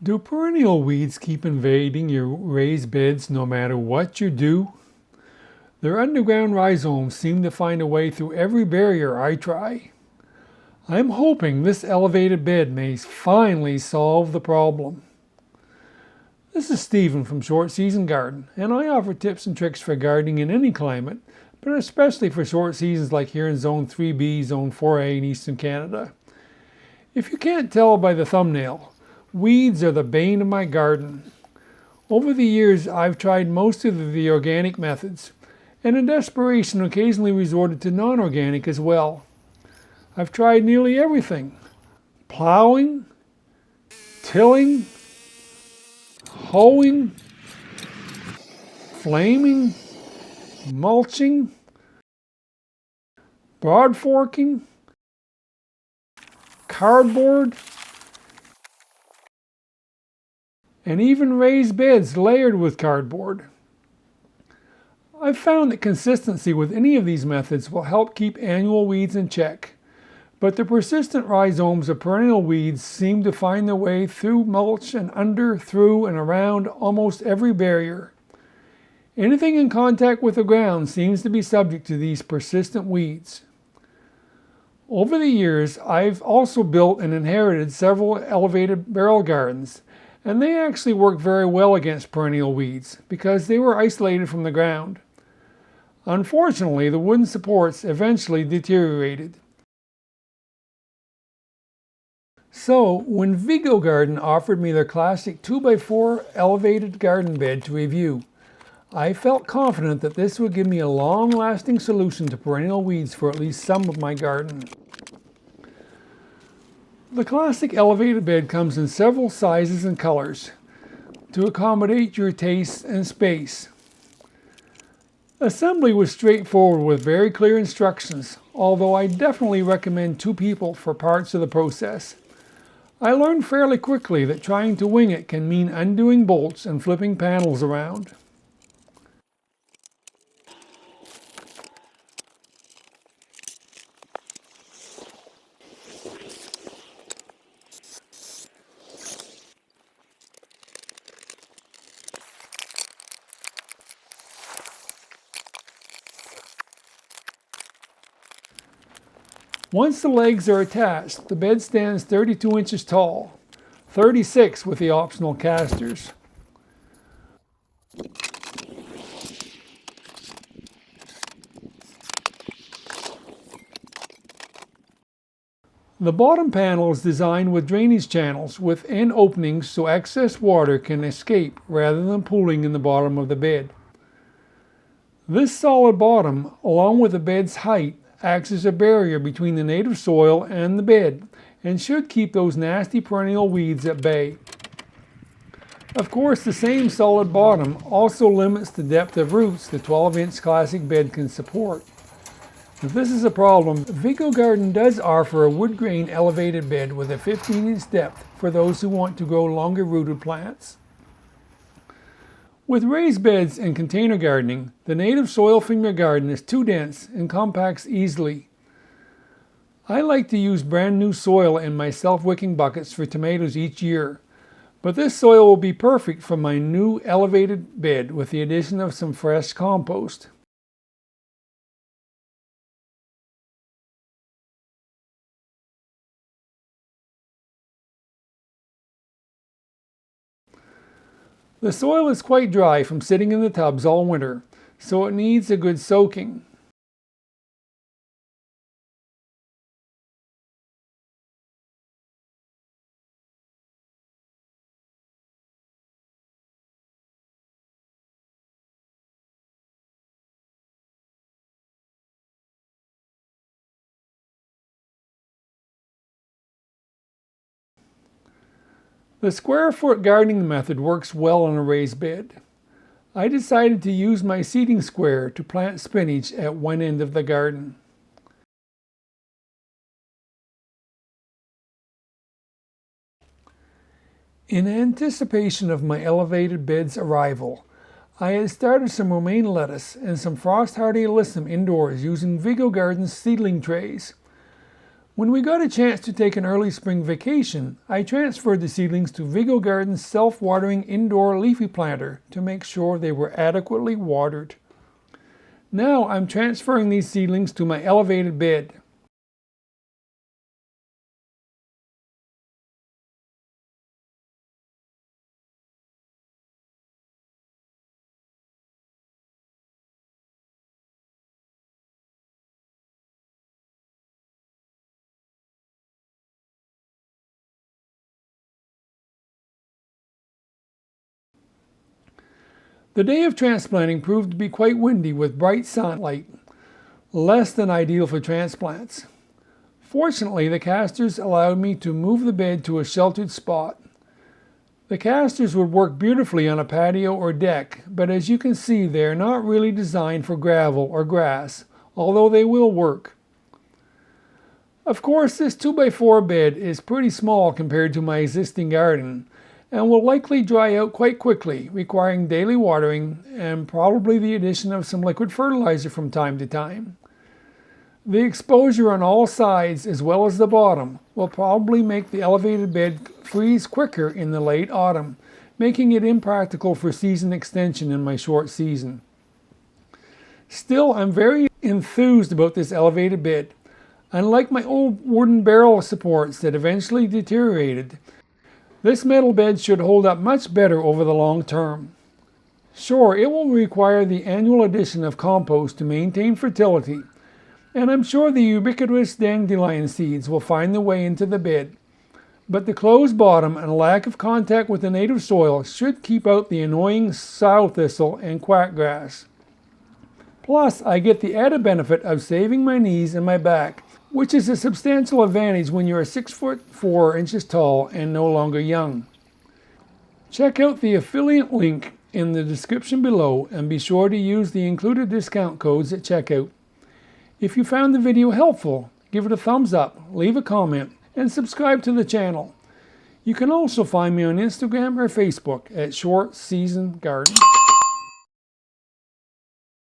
Do perennial weeds keep invading your raised beds no matter what you do? Their underground rhizomes seem to find a way through every barrier I try. I'm hoping this elevated bed may finally solve the problem. This is Stephen from Short Season Garden, and I offer tips and tricks for gardening in any climate, but especially for short seasons like here in Zone 3B, Zone 4A in Eastern Canada. If you can't tell by the thumbnail, weeds are the bane of my garden. Over the years, I've tried most of the organic methods, and in desperation occasionally resorted to non-organic as well. I've tried nearly everything: plowing, tilling, hoeing, flaming, mulching, broad forking, cardboard, and even raised beds layered with cardboard. I've found that consistency with any of these methods will help keep annual weeds in check, but the persistent rhizomes of perennial weeds seem to find their way through mulch and under, through, and around almost every barrier. Anything in contact with the ground seems to be subject to these persistent weeds. Over the years, I've also built and inherited several elevated barrel gardens, and they actually work very well against perennial weeds because they were isolated from the ground. Unfortunately, the wooden supports eventually deteriorated. So, when Vego Garden offered me their classic 2x4 elevated garden bed to review, I felt confident that this would give me a long-lasting solution to perennial weeds for at least some of my garden. The classic elevated bed comes in several sizes and colors to accommodate your taste and space. Assembly was straightforward with very clear instructions, although I definitely recommend 2 people for parts of the process. I learned fairly quickly that trying to wing it can mean undoing bolts and flipping panels around. Once the legs are attached, the bed stands 32 inches tall, 36 with the optional casters. The bottom panel is designed with drainage channels with end openings so excess water can escape rather than pooling in the bottom of the bed. This solid bottom, along with the bed's height, acts as a barrier between the native soil and the bed and should keep those nasty perennial weeds at bay. Of course, the same solid bottom also limits the depth of roots the 12-inch classic bed can support. If this is a problem, Vego Garden does offer a wood grain elevated bed with a 15-inch depth for those who want to grow longer rooted plants. With raised beds and container gardening, the native soil from your garden is too dense and compacts easily. I like to use brand new soil in my self-wicking buckets for tomatoes each year, but this soil will be perfect for my new elevated bed with the addition of some fresh compost. The soil is quite dry from sitting in the tubs all winter, so it needs a good soaking. The square foot gardening method works well on a raised bed. I decided to use my seeding square to plant spinach at one end of the garden. In anticipation of my elevated bed's arrival, I had started some romaine lettuce and some frost hardy alyssum indoors using Vego Garden's seedling trays. When we got a chance to take an early spring vacation, I transferred the seedlings to Vego Garden's self-watering indoor leafy planter to make sure they were adequately watered. Now I'm transferring these seedlings to my elevated bed. The day of transplanting proved to be quite windy with bright sunlight, less than ideal for transplants. Fortunately, the casters allowed me to move the bed to a sheltered spot. The casters would work beautifully on a patio or deck, but as you can see, they are not really designed for gravel or grass, although they will work. Of course, this 2x4 bed is pretty small compared to my existing garden, and will likely dry out quite quickly, requiring daily watering and probably the addition of some liquid fertilizer from time to time. The exposure on all sides as well as the bottom will probably make the elevated bed freeze quicker in the late autumn, making it impractical for season extension in my short season. Still, I'm very enthused about this elevated bed. Unlike my old wooden barrel supports that eventually deteriorated, this metal bed should hold up much better over the long term. Sure, it will require the annual addition of compost to maintain fertility, and I'm sure the ubiquitous dandelion seeds will find their way into the bed, but the closed bottom and lack of contact with the native soil should keep out the annoying sow thistle and quackgrass. Plus, I get the added benefit of saving my knees and my back, which is a substantial advantage when you're 6 foot 4 inches tall and no longer young. Check out the affiliate link in the description below and be sure to use the included discount codes at checkout. If you found the video helpful, give it a thumbs up, leave a comment, and subscribe to the channel. You can also find me on Instagram or Facebook at shortseasongarden.